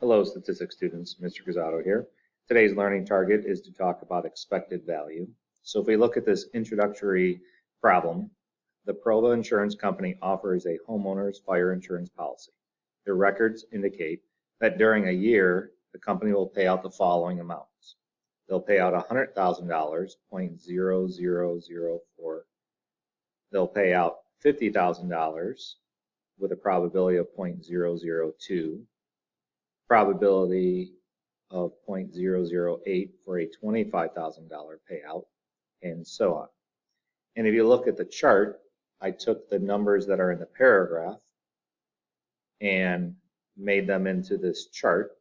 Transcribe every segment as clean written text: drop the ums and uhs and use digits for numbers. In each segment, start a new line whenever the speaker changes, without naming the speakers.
Hello, statistics students. Mr. Guzzato here. Today's learning target is to talk about expected value. So if we look at this introductory problem, the Prova Insurance Company offers a homeowner's fire insurance policy. Their records indicate that during a year, the company will pay out the following amounts. They'll pay out $100,000, 0.0004. They'll pay out $50,000 with a probability of 0.002. Probability of 0.008 for a $25,000 payout, and so on. And if you look at the chart, I took the numbers that are in the paragraph and made them into this chart.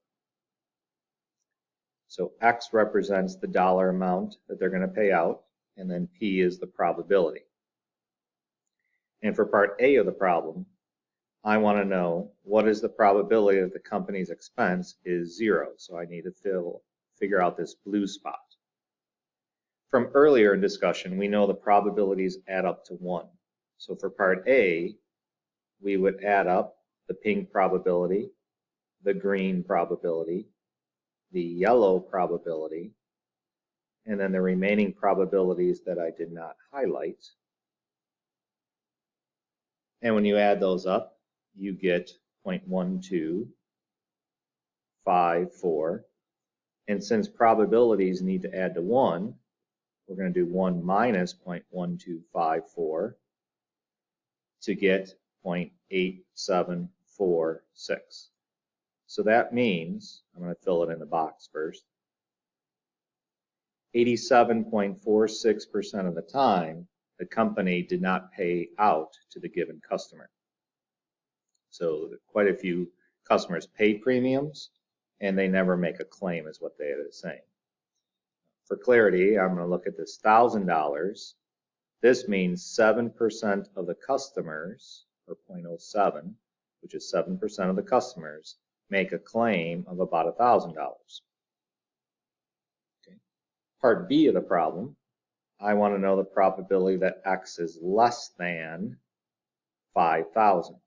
So X represents the dollar amount that they're going to pay out, and then P is the probability. And for part A of the problem, I want to know what is the probability that the company's expense is 0. So I need to figure out this blue spot. From earlier in discussion, we know the probabilities add up to 1. So for part A, we would add up the pink probability, the green probability, the yellow probability, and then the remaining probabilities that I did not highlight. And when you add those up, you get 0.1254. And since probabilities need to add to 1, we're going to do 1 minus 0.1254 to get 0.8746. So that means, I'm going to fill it in the box first, 87.46% of the time, the company did not pay out to the given customer. So quite a few customers pay premiums and they never make a claim is what they are saying. For clarity, I'm going to look at this $1,000. This means 7% of the customers, or 0.07, which is 7% of the customers, make a claim of about $1,000. Okay. Part B of the problem, I want to know the probability that X is less than 5,000.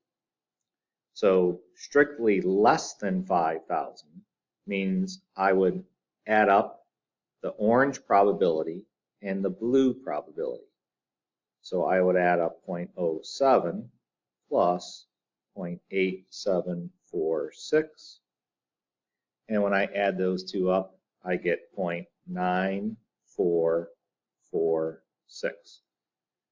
So strictly less than 5,000 means I would add up the orange probability and the blue probability. So I would add up 0.07 plus 0.8746. And when I add those two up, I get 0.9446.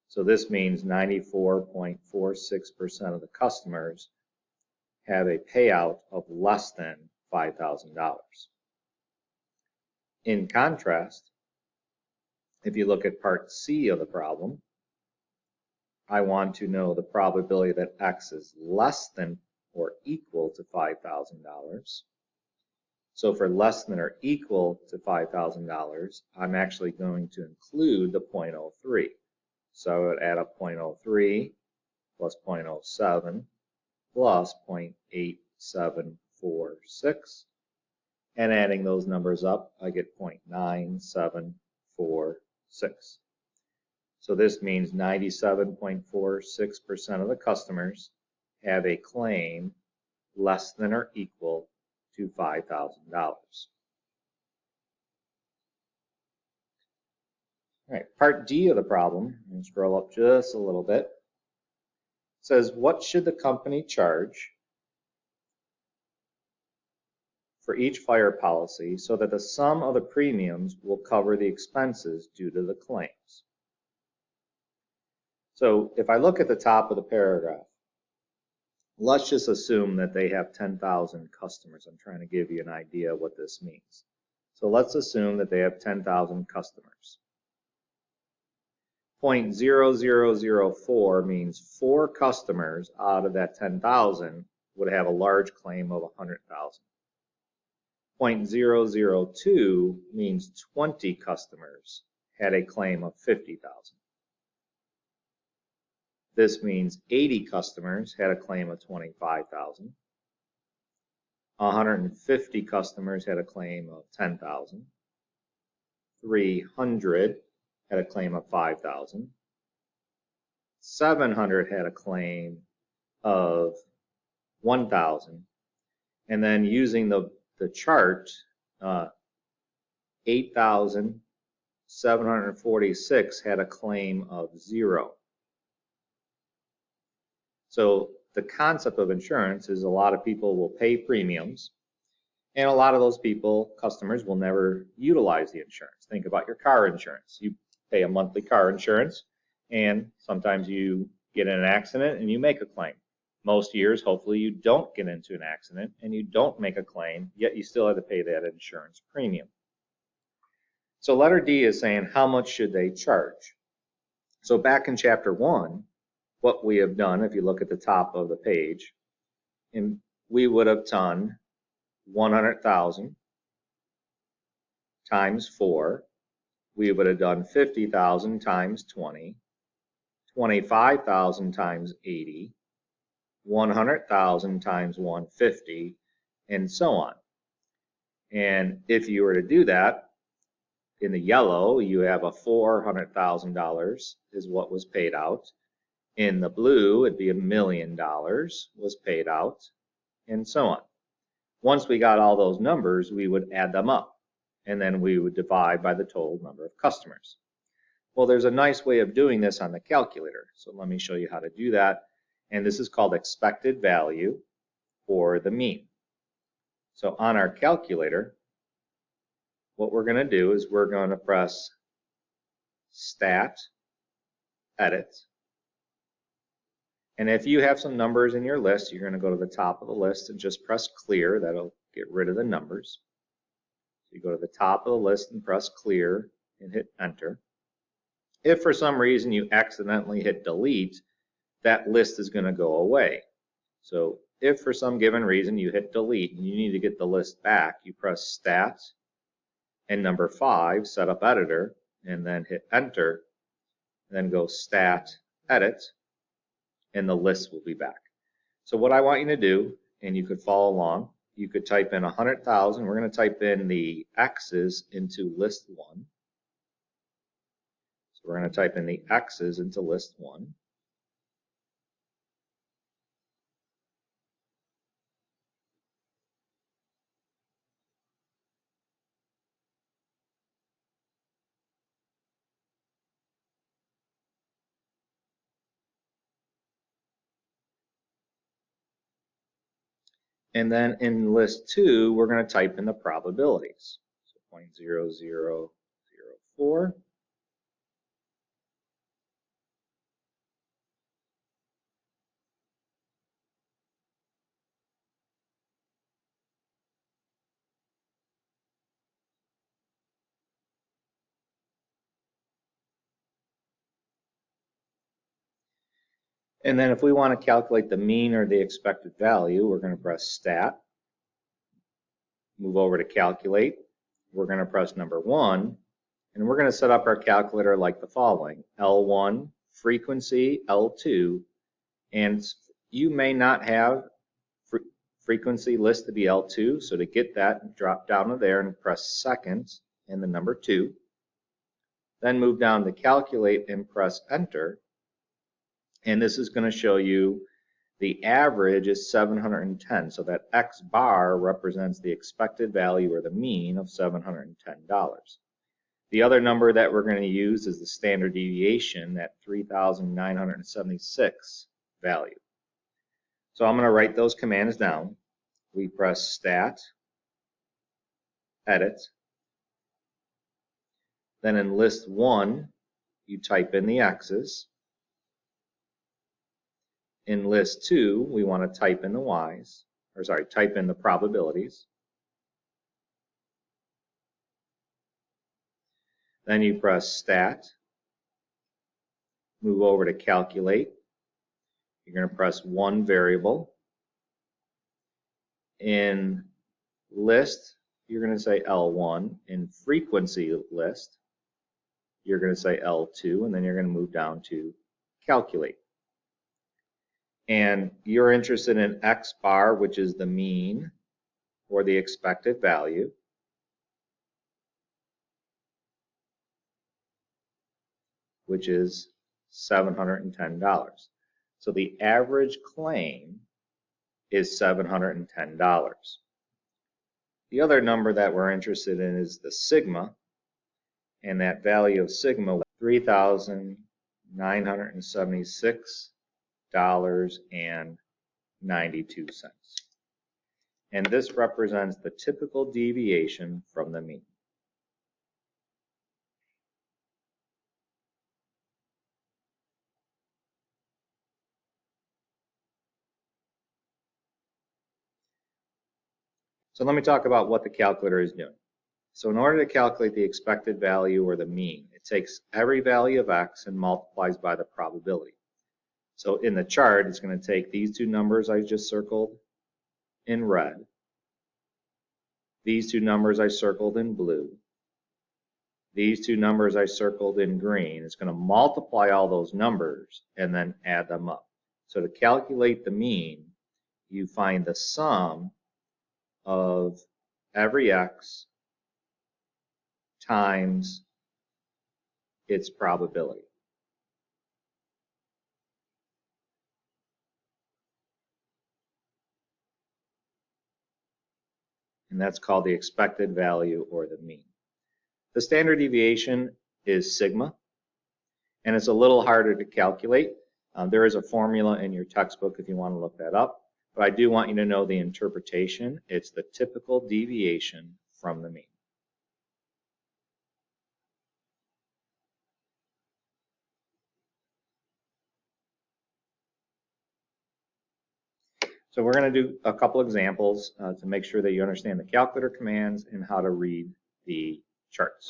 So this means 94.46% of the customers have a payout of less than $5,000. In contrast, if you look at part C of the problem, I want to know the probability that X is less than or equal to $5,000. So for less than or equal to $5,000, I'm actually going to include the 0.03. So I would add up 0.03 plus 0.07 plus 0.8746, and adding those numbers up, I get 0.9746. So this means 97.46% of the customers have a claim less than or equal to $5,000. All right, part D of the problem, and scroll up just a little bit, says, what should the company charge for each fire policy so that the sum of the premiums will cover the expenses due to the claims? So if I look at the top of the paragraph, let's just assume that they have 10,000 customers. I'm trying to give you an idea of what this means. So let's assume that they have 10,000 customers. 0.0004 means 4 customers out of that 10,000 would have a large claim of 100,000. 0.002 means 20 customers had a claim of 50,000. This means 80 customers had a claim of 25,000. 150 customers had a claim of 10,000. 300 had a claim of 5,000. 700 had a claim of 1,000. And then using the chart, 8,746 had a claim of 0. So the concept of insurance is a lot of people will pay premiums, and a lot of those people, customers, will never utilize the insurance. Think about your car insurance. You pay a monthly car insurance, and sometimes you get in an accident and you make a claim. Most years, hopefully, you don't get into an accident and you don't make a claim, yet you still have to pay that insurance premium. So letter D is saying, how much should they charge? So back in chapter 1, what we have done, if you look at the top of the page, and we would have done 100,000 times 4. We would have done 50,000 times 20, 25,000 times 80, 100,000 times 150, and so on. And if you were to do that, in the yellow, you have a $400,000 is what was paid out. In the blue, it'd be $1 million was paid out, and so on. Once we got all those numbers, we would add them up, and then we would divide by the total number of customers. Well, there's a nice way of doing this on the calculator, so let me show you how to do that. And this is called expected value, or the mean. So on our calculator, what we're going to do is we're going to press Stat, Edit. And if you have some numbers in your list, you're going to go to the top of the list and just press Clear. That'll get rid of the numbers. So you go to the top of the list and press Clear and hit Enter. If for some reason you accidentally hit Delete, that list is going to go away. So if for some given reason you hit Delete and you need to get the list back, you press Stat and number 5, Setup Editor, and then hit Enter, and then go Stat, Edit, and the list will be back. So what I want you to do, and you could follow along, you could type in 100,000. We're going to type in the X's into list 1. So we're going to type in the X's into list 1. And then in list 2, we're going to type in the probabilities. So 0.0004. And then if we want to calculate the mean or the expected value, we're going to press Stat, move over to Calculate. We're going to press number 1, and we're going to set up our calculator like the following: L1, frequency, L2, and you may not have frequency list to be L2, so to get that, drop down to there and press second and the number 2. Then move down to Calculate and press Enter. And this is going to show you the average is 710. So that X bar represents the expected value or the mean of $710. The other number that we're going to use is the standard deviation, that 3,976 value. So I'm going to write those commands down. We press Stat, Edit. Then in list 1, you type in the X's. In list 2, we want to type in the Y's, type in the probabilities. Then you press Stat, move over to Calculate. You're going to press 1 variable. In list, you're going to say L1. In frequency list, you're going to say L2, and then you're going to move down to Calculate. And you're interested in X bar, which is the mean or the expected value. Which is $710. So the average claim is $710. The other number that we're interested in is the sigma, and that value of sigma was $3,976.92. And this represents the typical deviation from the mean. So let me talk about what the calculator is doing. So in order to calculate the expected value or the mean, it takes every value of x and multiplies by the probability. So in the chart, it's going to take these two numbers I just circled in red, these two numbers I circled in blue, these two numbers I circled in green. It's going to multiply all those numbers and then add them up. So to calculate the mean, you find the sum of every x times its probability. And that's called the expected value or the mean. The standard deviation is sigma, and it's a little harder to calculate. There is a formula in your textbook if you want to look that up, but I do want you to know the interpretation. It's the typical deviation from the mean. So we're going to do a couple examples to make sure that you understand the calculator commands and how to read the charts.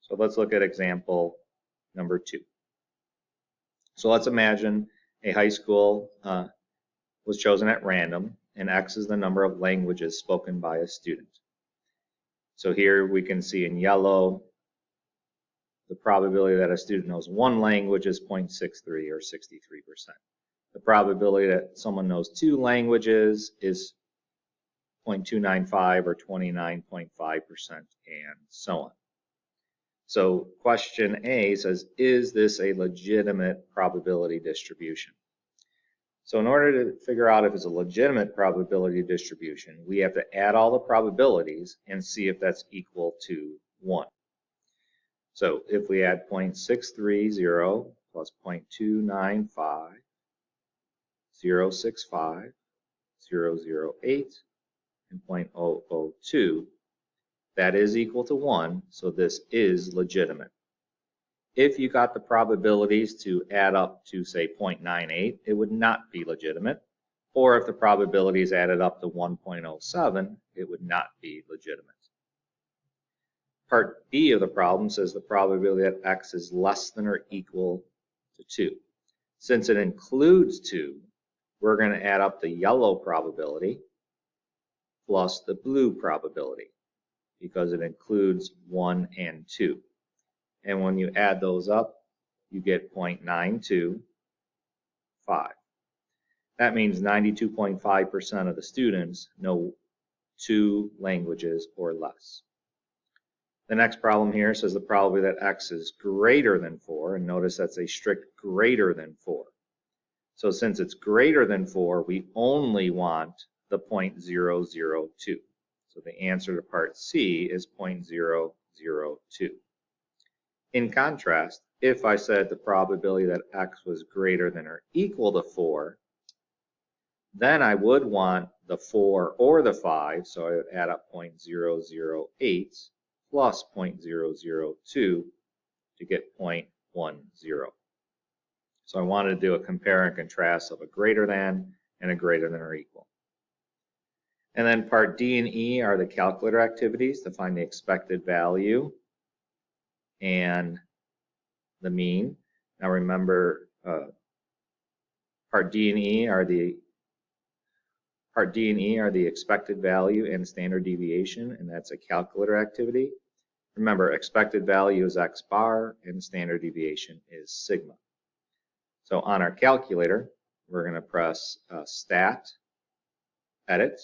So let's look at example number 2. So let's imagine a high school was chosen at random, and X is the number of languages spoken by a student. So here we can see in yellow the probability that a student knows one language is 0.63 or 63%. The probability that someone knows 2 languages is 0.295 or 29.5%, and so on. So question A says, is this a legitimate probability distribution? So in order to figure out if it's a legitimate probability distribution, we have to add all the probabilities and see if that's equal to 1. So if we add 0.630 plus 0.295, 0.065, 0.008, and 0.002, that is equal to 1, so this is legitimate. If you got the probabilities to add up to, say, 0.98, it would not be legitimate. Or if the probabilities added up to 1.07, it would not be legitimate. Part B of the problem says the probability that x is less than or equal to 2. Since it includes 2, we're going to add up the yellow probability plus the blue probability, because it includes 1 and 2. And when you add those up, you get 0.925. That means 92.5% of the students know 2 languages or less. The next problem here says the probability that x is greater than 4, and notice that's a strict greater than 4. So since it's greater than 4, we only want the 0.002. So the answer to part C is 0.002. In contrast, if I said the probability that x was greater than or equal to 4, then I would want the 4 or the 5, so I would add up 0.008 plus 0.002 to get 0.10. So I wanted to do a compare and contrast of a greater than and a greater than or equal. And then part D and E are the calculator activities to find the expected value and the mean. Now remember, part D and E are the expected value and standard deviation, and that's a calculator activity. Remember, expected value is x bar and standard deviation is sigma. So on our calculator, we're going to press Stat, Edit,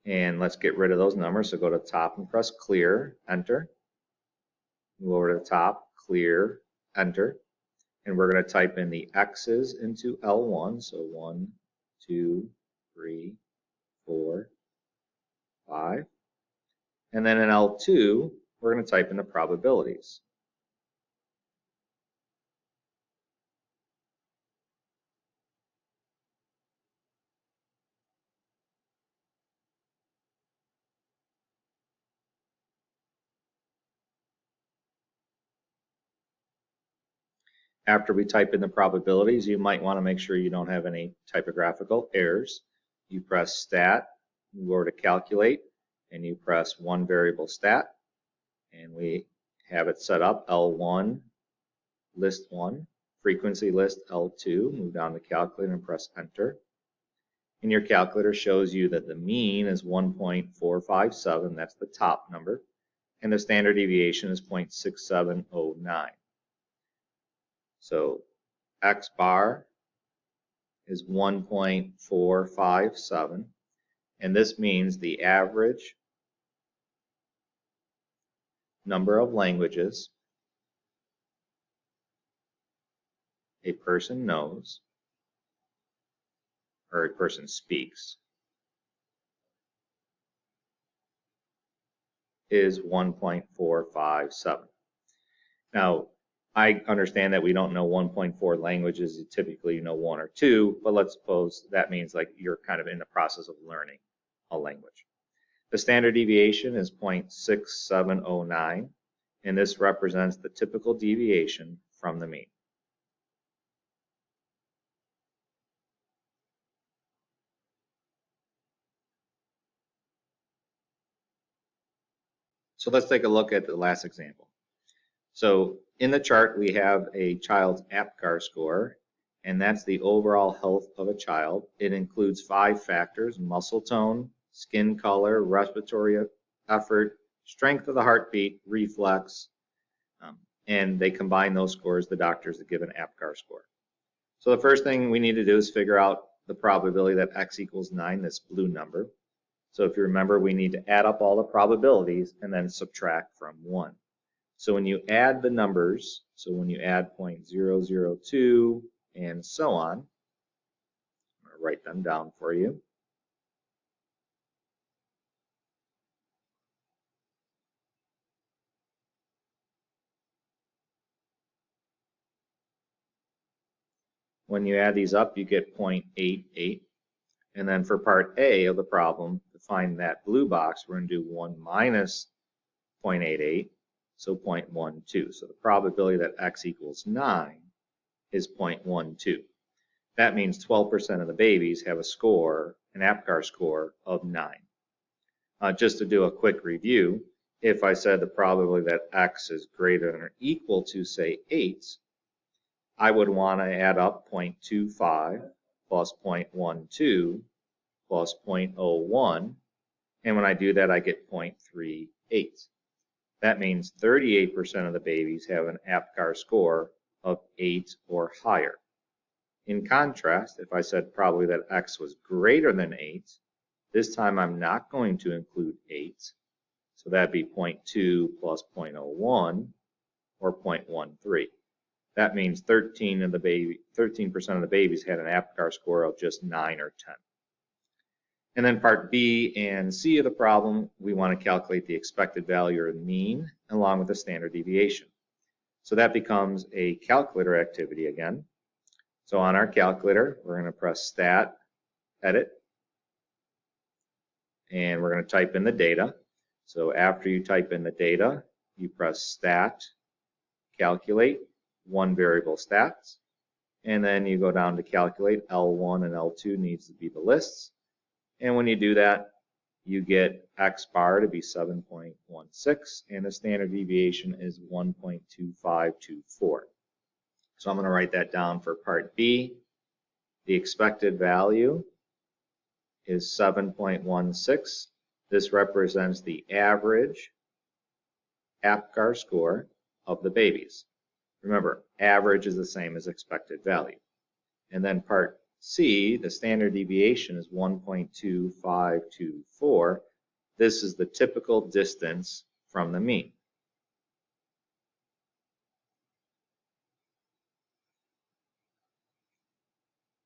and let's get rid of those numbers. So go to the top and press Clear, Enter. Move over to the top, Clear, Enter, and we're going to type in the x's into L1, so 1, 2, 3, 4, 5. And then in L2, we're going to type in the probabilities. After we type in the probabilities, you might want to make sure you don't have any typographical errors. You press Stat, you go to Calculate, and you press one variable stat, and we have it set up L1, list 1, frequency list L2, move down to Calculate and press Enter. And your calculator shows you that the mean is 1.457, that's the top number, and the standard deviation is 0.6709. So X bar is 1.457, and this means the average number of languages a person knows or a person speaks is 1.457. Now, I understand that we don't know 1.4 languages. You typically know 1 or 2, but let's suppose that means like you're kind of in the process of learning a language. The standard deviation is 0.6709, and this represents the typical deviation from the mean. So let's take a look at the last example. So in the chart, we have a child's APGAR score, and that's the overall health of a child. It includes 5 factors: muscle tone, skin color, respiratory effort, strength of the heartbeat, reflex, and they combine those scores, the doctors, that give an APGAR score. So the first thing we need to do is figure out the probability that x equals 9, this blue number. So if you remember, we need to add up all the probabilities and then subtract from 1. So when you add the numbers, so when you add 0.002 and so on, I'm going to write them down for you. When you add these up, you get 0.88. And then for part A of the problem, to find that blue box, we're going to do 1 minus 0.88, so 0.12. So the probability that x equals 9 is 0.12. That means 12% of the babies have a score, an APGAR score of 9. Just to do a quick review, if I said the probability that x is greater than or equal to, say, 8, I would want to add up 0.25 plus 0.12 plus 0.01, and when I do that, I get 0.38. That means 38% of the babies have an APGAR score of 8 or higher. In contrast, if I said probably that x was greater than 8, this time I'm not going to include 8, so that'd be 0.2 plus 0.01 or 0.13. That means 13% of the babies had an APGAR score of just 9 or 10. And then part B and C of the problem, we want to calculate the expected value or mean along with the standard deviation. So that becomes a calculator activity again. So on our calculator, we're going to press Stat, Edit, and we're going to type in the data. So after you type in the data, you press Stat, Calculate, one variable stats, and then you go down to Calculate. L1 and L2 needs to be the lists. And when you do that, you get x bar to be 7.16, and the standard deviation is 1.2524. So I'm going to write that down for part B. The expected value is 7.16. This represents the average APGAR score of the babies. Remember, average is the same as expected value. And then part C, the standard deviation is 1.2524. This is the typical distance from the mean.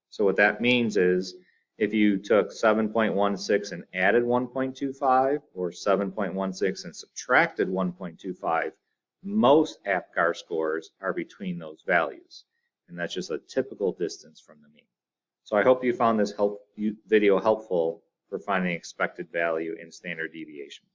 So what that means is If you took 7.16 and added 1.25 or 7.16 and subtracted 1.25, most APGAR scores are between those values. And that's just a typical distance from the mean. So I hope you found this video helpful for finding expected value in standard deviation.